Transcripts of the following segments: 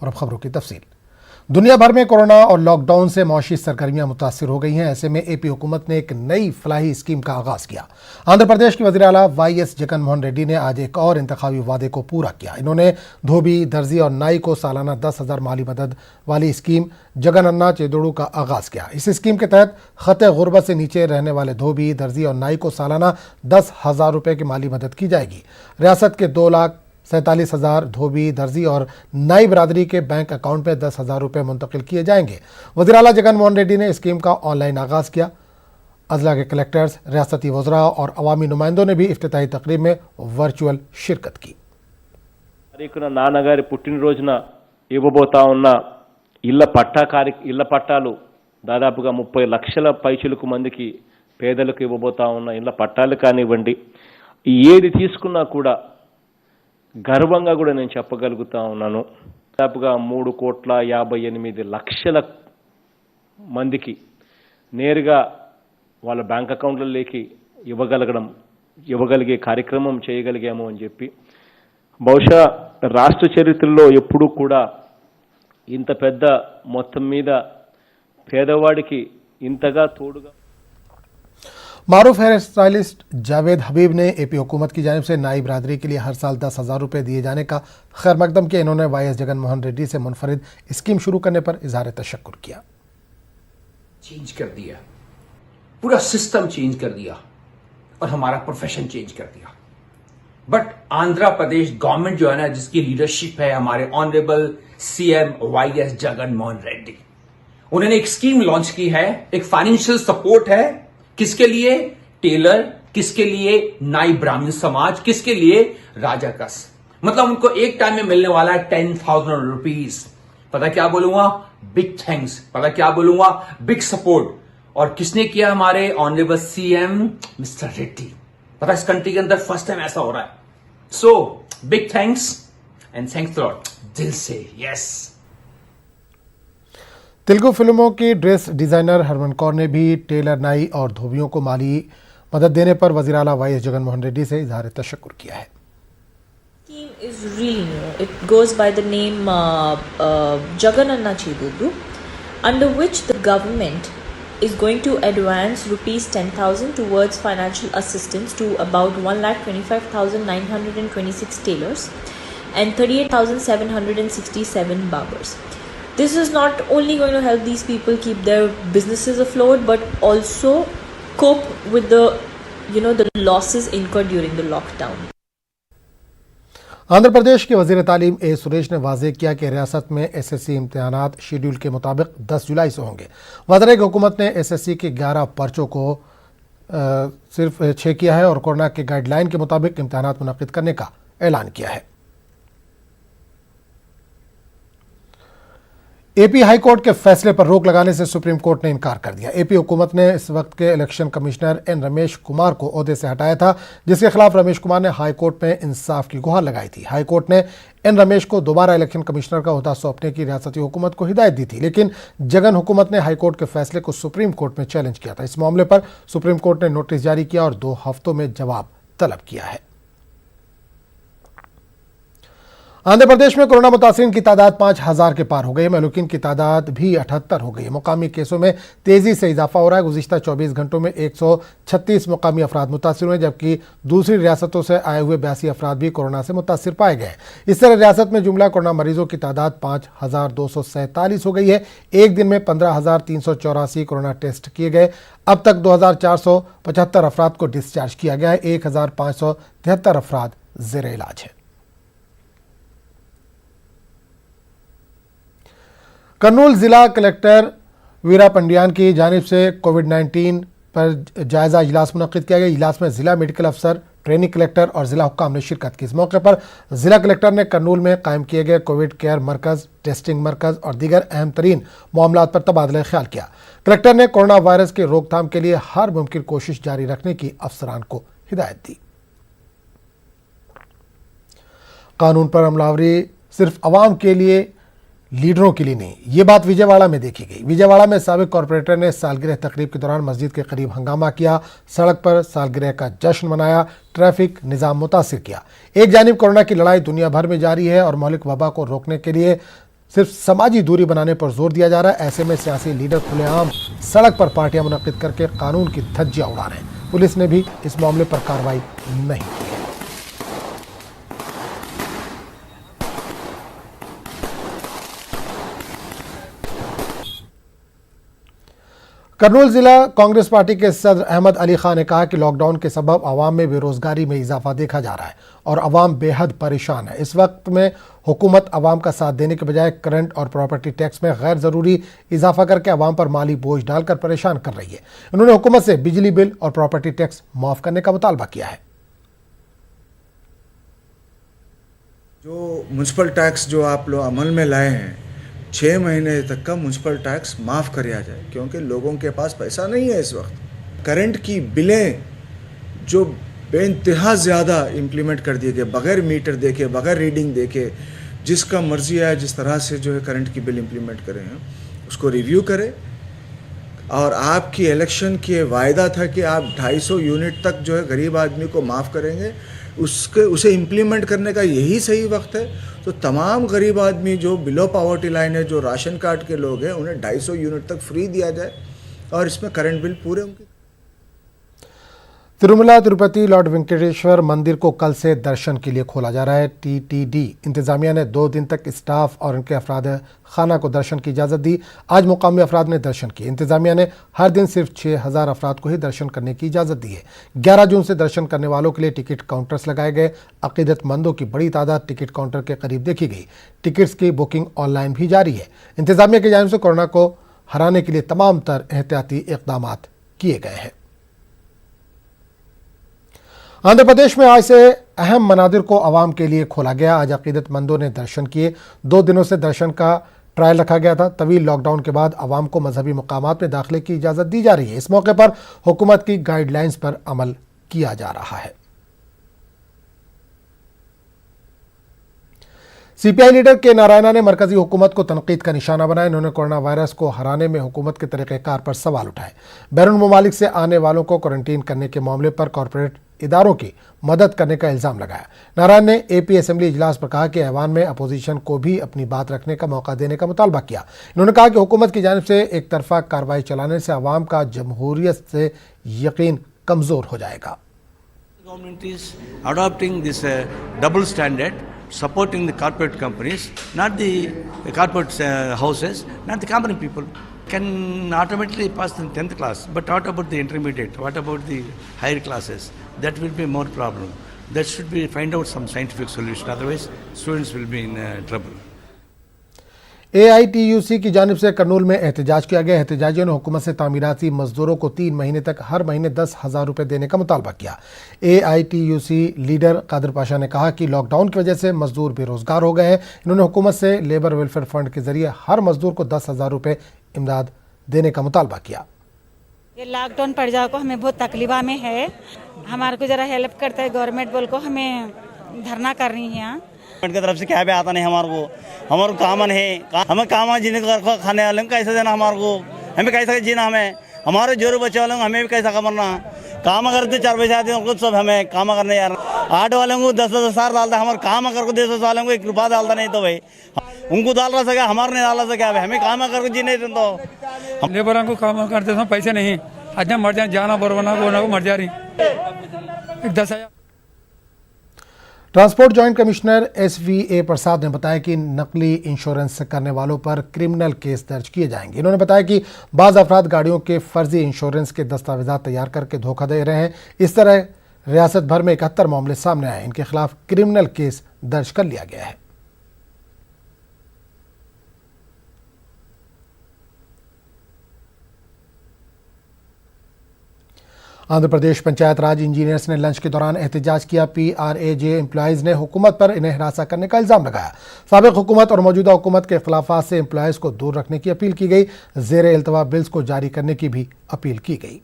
और अब खबरों की तफसील। दुनिया भर में कोरोना और लॉकडाउन से मौशी सरगर्मियां मुतासिर हो गई हैं। ऐसे में एपी हुकूमत ने एक नई फलाही स्कीम का आगाज किया। आंध्र प्रदेश के वज़ीर आला वाईएस जगन मोहन रेड्डी ने आज एक और इंतखाबी वादे को पूरा किया। इन्होंने धोबी, दर्जी और नाई को सालाना 10,000 माली मदद वाली स्कीम जगन अन्ना चेदोड़ू का आगाज किया। इस स्कीम के तहत खते गुर्बत से नीचे रहने वाले धोबी, दर्जी और नाई को सालाना 10,000 रुपये की माली मदद की जाएगी। रियासत के 2,47,000 धोबी, दर्जी और नाई बरादरी के बैंक अकाउंट में 10,000 रुपये मुंतकिल किए जाएंगे। वज़ीर आला जगन मोहन रेड्डी ने स्कीम का ऑनलाइन आगाज किया। अजला के कलेक्टर्स, रियासती वज़रा और अवामी नुमाइंदों ने भी इफ्तिताही तकरीब में वर्चुअल शिरकत की। నాన్నగారి పుట్టినరోజున ఇవ్వబోతా ఉన్న ఇళ్ల పట్టాలు దాదాపుగా 30 లక్షల పైచిలకు మందికి పేదలకు ఇవ్వబోతా ఉన్న ఇళ్ల పట్టాలు కానివ్వండి, ఏది తీసుకున్నా కూడా గర్వంగా కూడా నేను చెప్పగలుగుతా ఉన్నాను. దాదాపుగా 3,58,00,000 మందికి నేరుగా వాళ్ళ బ్యాంక్ అకౌంట్లలోకి ఇవ్వగలిగే కార్యక్రమం చేయగలిగాము అని చెప్పి, బహుశా రాష్ట్ర చరిత్రలో ఎప్పుడూ కూడా ఇంత పెద్ద మొత్తం మీద పేదవాడికి ఇంతగా తోడుగా। मारूफ हेयर स्टाइलिस्ट जावेद हबीब ने एपी हुकूमत की जानिब से नाई बरादरी के लिए हर साल 10,000 रुपये दिए जाने का खैर मकदम किया। इन्होंने वाईएस जगन मोहन रेड्डी से मुनफरिद स्कीम शुरू करने पर इजहार तशक्कुर किया। चेंज कर दिया, पूरा सिस्टम चेंज कर दिया और हमारा प्रोफेशन चेंज कर दिया। बट आंध्र प्रदेश गवर्नमेंट जो है ना, जिसकी लीडरशिप है हमारे honourable CM YS Jagan Mohan Reddy, उन्होंने एक स्कीम लॉन्च की है। एक फाइनेंशियल सपोर्ट है। किसके लिए? टेलर, किसके लिए? नाई ब्राह्मण समाज, किसके लिए? राजा कस। मतलब उनको एक टाइम में मिलने वाला है 10,000 रुपीज। पता क्या बोलूंगा? Big thanks. पता क्या बोलूंगा? Big support. और किसने किया? हमारे ऑनरेबल सीएम मिस्टर रेड्डी। पता इस कंट्री के अंदर फर्स्ट टाइम ऐसा हो रहा है। So big thanks and thanks lot, दिल से। यस। तेलुगु फिल्मों की ड्रेस डिजाइनर हरमन कौर ने भी टेलर, नाई और धोबियों को माली मदद देने पर वज़ीर आला वाईएस जगन मोहन रेड्डी से इजहार तशक्कुर किया है। Scheme is really new. It goes by the name Jagan Anna Chedudu, under which the government is going to advance rupees 10,000 towards financial assistance to about 1,25,926 tailors and 38,767 barbers. This is not only going to help these people keep their businesses afloat, but also cope with the losses incurred during the lockdown. Andhra Pradesh के वज़ीर तालीम ए सुरेश ने वाज़ेह किया कि रियासत में SSC इम्तिहानात schedule के मुताबिक 10 जुलाई से होंगे। वज़ीर हुकूमत ने एसएससी के 11 पर्चों को सिर्फ 6 किया है और कोरोना के गाइडलाइन के मुताबिक इम्तिहानात मुनक़िद करने का ऐलान किया है। एपी हाई कोर्ट के फैसले पर रोक लगाने से सुप्रीम कोर्ट ने इनकार कर दिया। एपी हुकूमत ने इस वक्त के election commissioner N Ramesh Kumar को ओहदे से हटाया था, जिसके खिलाफ रमेश कुमार ने हाई कोर्ट में इंसाफ की गुहार लगाई थी। हाई कोर्ट ने एन रमेश को दोबारा इलेक्शन कमिश्नर का ओहदा सौंपने की रियासती हुकूमत को हिदायत दी थी, लेकिन जगन हुकूमत ने हाई कोर्ट के फैसले को सुप्रीम कोर्ट में चैलेंज किया था। इस मामले पर सुप्रीम कोर्ट ने नोटिस जारी किया और 2 हफ्तों में जवाब तलब किया है। आंध्र प्रदेश में कोरोना मुतासिरीन की तादाद 5,000 के पार हो गई है। महलूकीन की तादाद भी 78 हो गई है। मुकामी केसों में तेजी से इजाफा हो रहा है। गुज़िश्ता 24 घंटों में 136 मुकामी अफराद मुतासिर हुए, जबकि दूसरी रियासतों से आए हुए 82 अफराद भी कोरोना से मुतासिर पाए गए। इस तरह रियासत में जुमला कोरोना मरीजों की तादाद 5,247 हो गई है। एक दिन में 15,384 कोरोना टेस्ट किए गए। अब तक 2,475 अफराद को डिस्चार्ज किया गया है। 1,573 अफराद ज़ेर इलाज है। कर्नूल जिला कलेक्टर वीरा पंडियान की जानिब से कोविड-19 पर जायजा इजलास मुनक़िद किया गया। इजलास में जिला मेडिकल अफसर, ट्रेनिंग कलेक्टर और जिला हुक्काम ने शिरकत की। इस मौके पर जिला कलेक्टर ने कर्नूल में कायम किए गए कोविड केयर मरकज़, टेस्टिंग मरकज़ और दीगर अहम तरीन मामलात पर तबादला ख्याल किया। कलेक्टर ने कोरोना वायरस की रोकथाम के लिए हर मुमकिन कोशिश जारी रखने की अफसरान को हिदायत दी। कानून पर अमलावरी सिर्फ अवाम के लिए, लीडरों के लिए नहीं, ये बात विजयवाड़ा में देखी गई। विजयवाड़ा में साबिक कॉरपोरेटर ने सालगिरह तकरीब के दौरान मस्जिद के करीब हंगामा किया, सड़क पर सालगिरह का जश्न मनाया, ट्रैफिक निज़ाम मुतासिर किया। एक जानिब कोरोना की लड़ाई दुनिया भर में जारी है और मौलिक वबा को रोकने के लिए सिर्फ समाजी दूरी बनाने पर जोर दिया जा रहा है। ऐसे में सियासी लीडर खुलेआम सड़क पर पार्टियां मुनक्किद करके कानून की धज्जियां उड़ा रहे हैं। पुलिस ने भी इस मामले पर कार्रवाई नहीं की है। कर्नूल जिला कांग्रेस पार्टी के सदर अहमद अली खान ने कहा कि लॉकडाउन के सबब आवाम में बेरोजगारी में इजाफा देखा जा रहा है और आवाम बेहद परेशान है। इस वक्त में हुकूमत आवाम का साथ देने के बजाय करंट और प्रॉपर्टी टैक्स में गैर जरूरी इजाफा करके आवाम पर माली बोझ डालकर परेशान कर रही है। उन्होंने हुकूमत से बिजली बिल और प्रॉपर्टी टैक्स माफ करने का मुतालबा किया है। जो म्युनिसिपल टैक्स जो आप लोग अमल में लाए हैं, 6 महीने तक का म्युनिसिपल टैक्स माफ़ किया जाए, क्योंकि लोगों के पास पैसा नहीं है इस वक्त। करंट की बिलें जो बेइंतहा ज़्यादा इम्प्लीमेंट कर दिए गए, बगैर मीटर देखे, बगैर रीडिंग देखे, जिसका मर्जी आया जिस तरह से जो है करंट की बिल इम्प्लीमेंट करें हैं, उसको रिव्यू करें। और आपकी इलेक्शन की वायदा था कि आप 250 यूनिट तक जो है गरीब आदमी को माफ़ करेंगे, उसे इम्प्लीमेंट करने का यही सही वक्त है। तो तमाम गरीब आदमी जो बिलो पावर्टी लाइन है, जो राशन कार्ड के लोग हैं, उन्हें 250 यूनिट तक फ्री दिया जाए और इसमें करंट बिल पूरे उनके। तिरुमला तिरुपति लॉर्ड वेंकटेश्वर मंदिर को कल से दर्शन के लिए खोला जा रहा है। टीटीडी इंतजामिया ने 2 दिन तक स्टाफ और उनके अफराद खाना को दर्शन की इजाज़त दी। आज मुकामी अफराद ने दर्शन किए। इंतजामिया ने हर दिन सिर्फ 6000 अफराद को ही दर्शन करने की इजाज़त दी है। 11 जून से दर्शन करने वालों के लिए टिकट काउंटर्स लगाए गए। अकीदतमंदों की बड़ी तादाद टिकट काउंटर के करीब देखी गई। टिकट्स की बुकिंग ऑनलाइन भी जारी है। इंतजामिया की जानिब से कोरोना को हराने के लिए तमाम तर एहतियाती इक़दाम किए गए हैं। आंध्र प्रदेश में आज से अहम मनादिर को आवाम के लिए खोला गया। आज अकीदतमंदों ने दर्शन किए। 2 दिनों से दर्शन का ट्रायल रखा गया था। तवील लॉकडाउन के बाद आवाम को मजहबी मकामात में दाखिले की इजाज़त दी जा रही है। इस मौके पर हुकूमत की गाइडलाइंस पर अमल किया जा रहा है। सीपीआई लीडर के नारायणा ने मरकजी हुकूमत को तनकीद का निशाना बनाया। इन्होंने कोरोना वायरस को हराने में हुकूमत के तरीक़ेकार पर सवाल उठाए। बैरून ममालिक से आने वालों को क्वारंटीन करने के मामले पर कॉरपोरेट इदारों की मदद करने का इल्ज़ाम लगाया। नारायण ने एपी असेंबली इजलास पर कहा कि ऐवान में अपोजिशन को भी अपनी बात रखने का मौका देने का मुतालबा किया। इन्होंने कहा कि हुकूमत की जानिब से एक तरफा कार्रवाई चलाने से आवाम का जमहूरियत से यकीन कमज़ोर हो जाएगा। Government is adopting this double standard, supporting the corporate companies, not the corporate houses, not the common people. Can automatically pass the 10th class, but what about the intermediate? What about the higher classes? That will be more problem. That should be find out some scientific solution. Otherwise, students will be in trouble. AITUC की जानिब से कर्नूल में एहतजाज किया गया। एहतजाजियों ने हुकूमत से तामीराती मजदूरों को 3 महीने तक हर महीने 10,000 रुपये देने का मुतालबा किया। AITUC लीडर कादिर पाशा ने कहा कि लॉकडाउन की वजह से मजदूर बेरोजगार हो गए हैं। इन्होंने हुकूमत से लेबर वेलफेयर फंड के जरिए हर मजदूर को 10,000 रुपये इमदाद देने का मुतालबा किया। ये लॉकडाउन पड़ जाओ को हमें बहुत तकलीफा में है। हमारे को जरा हेल्प करता है गवर्नमेंट, बोल को हमें धरना कर रही है। गवर्नमेंट की तरफ से क्या भी आता नहीं हमारे को कामन है, हमें काम जीने को खाने वाले कैसे देना, हमारे को हमें कैसे जीना, हमारे जोर बच्चे वालों को हमें भी कैसा कमरना। काम करते 4 पैसे आते हैं सब हमें काम करने यार। 8 वालों को 10,000 डालता है, हमारे काम करके 10 वालों को 1 रुपया डालता नहीं। तो भाई उनको डाल रहा सका, हमारे नहीं डाला सका। हमें काम करके जीने तो लेबर को काम करते समय पैसे नहीं, आज मर जाए जाना बरबना को मर जा रही 10,000। ट्रांसपोर्ट जॉइंट कमिश्नर SVA प्रसाद ने बताया कि नकली इंश्योरेंस करने वालों पर क्रिमिनल केस दर्ज किए जाएंगे। इन्होंने बताया कि बाज़ अफराद गाड़ियों के फर्जी इंश्योरेंस के दस्तावेजात तैयार करके धोखा दे रहे हैं। इस तरह रियासत भर में 71 मामले सामने आए। इनके खिलाफ क्रिमिनल केस दर्ज कर लिया गया है। आंध्र प्रदेश पंचायत राज इंजीनियर्स ने लंच के दौरान एहतजाज किया। PRAJ एम्प्लॉयज़ ने हुकूमत पर इन्हें हिरासा करने का इल्ज़ाम लगाया। साबिक़ हुकूमत और मौजूदा हुकूमत के खिलाफात से एम्प्लॉयज़ को दूर रखने की अपील की गई। ज़ेरे इल्तवा बिल्स को जारी करने की भी अपील की गई।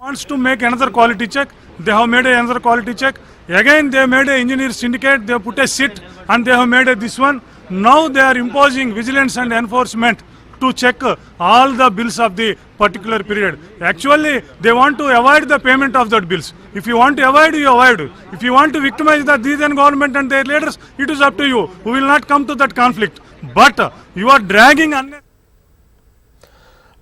Wants to make another quality check. They have made another quality check. Again, they made an engineer syndicate. They have put a sit and they have made this one. Now they are imposing vigilance and enforcement to check all the bills of the particular period. Actually, they want to avoid the payment of that bills. If you want to avoid, you avoid. If you want to victimize the Indian government and their leaders, it is up to you. We will not come to that conflict. But you are dragging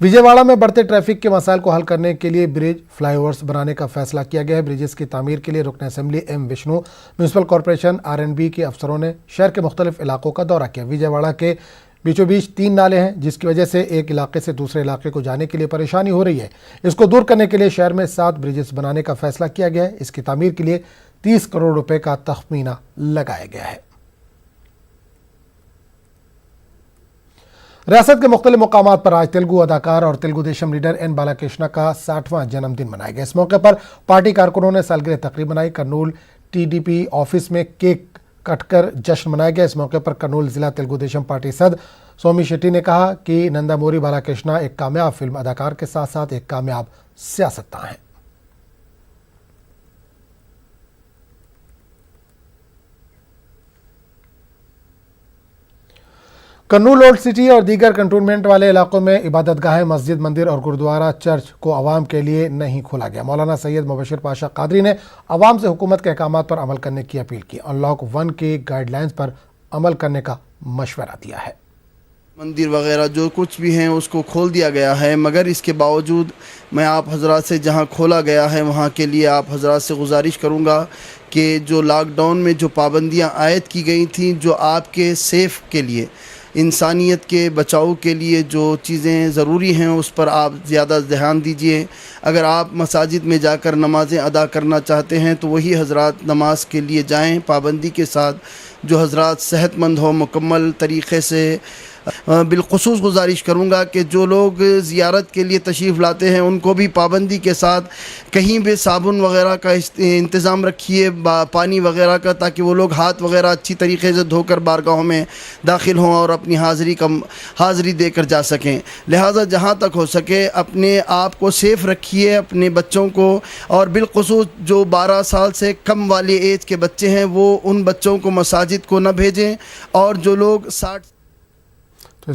Vijayawada में बढ़ते traffic के मसाइल को हल करने के लिए bridge flyovers बनाने का फैसला किया गया है। ब्रिजेस की तामीर के लिए रुकन assembly M Vishnu, municipal corporation RNB के अफसरों ने शहर के मुख्तलिफ इलाकों का दौरा किया। विजयवाड़ा के बीचों बीच 3 नाले हैं, जिसकी वजह से एक इलाके से दूसरे इलाके को जाने के लिए परेशानी हो रही है। इसको दूर करने के लिए शहर में 7 ब्रिजेस बनाने का फैसला किया गया है। इसकी तामीर के लिए 30 करोड़ रुपए का तखमीना लगाया गया है। रियासत के मुख्तलिफ मुकामात पर आज तेलुगु अदाकार और तेलुगु देशम लीडर एन बालाकृष्ण का 60वां जन्मदिन मनाया गया। इस मौके पर पार्टी कारकुनों ने सालगिरह तकरीब मनाई। कर्नूल टीडीपी ऑफिस में केक कटकर जश्न मनाया गया। इस मौके पर कर्नूल जिला तेलुगु देशम पार्टी सद सोमी शेट्टी ने कहा कि नंदामूरी बालाकृष्ण एक कामयाब फिल्म अदाकार के साथ साथ एक कामयाब सियासतदान हैं। कर्नूल ओल्ड सिटी और दीगर कंटोनमेंट वाले इलाकों में इबादतगाहें, मस्जिद, मंदिर और गुरुद्वारा चर्च को आवाम के लिए नहीं खोला गया। मौलाना सैयद मुबशिर पाशा कादरी ने आवाम से हुकूमत के अहकामात पर अमल करने की अपील की। अनलॉक 1 के गाइडलाइंस पर अमल करने का मशवरा दिया है। मंदिर वगैरह जो कुछ भी हैं उसको खोल दिया गया है, मगर इसके बावजूद मैं आप हजरात से जहां खोला गया है वहां के लिए आप हजरात से गुजारिश करूंगा कि जो लॉकडाउन में जो पाबंदियां आयद की गई थी, जो आपके सेफ के लिए, इंसानियत के बचाव के लिए जो चीज़ें ज़रूरी हैं उस पर आप ज़्यादा ध्यान दीजिए। अगर आप मसाजिद में जाकर नमाज़ें अदा करना चाहते हैं तो वही हजरात नमाज के लिए जाएं पाबंदी के साथ। जो हजरात सेहतमंद हो, मुकम्मल तरीक़े से बिलखुसूस गुजारिश करूँगा कि जो लोग ज़ियारत के लिए तशरीफ़ लाते हैं उनको भी पाबंदी के साथ कहीं भी साबुन वगैरह का इंतज़ाम रखिए, पानी वगैरह का, ताकि वो लोग हाथ वगैरह अच्छी तरीके से धोकर बारगाहों में दाखिल हों और अपनी हाज़री देकर जा सकें। लिहाजा जहाँ तक हो सके अपने आप को सेफ़ रखिए, अपने बच्चों को, और बिलखुसूस जो 12 साल से कम वाले एज के बच्चे हैं वो उन बच्चों को मसाजिद को न भेजें, और जो लोग 60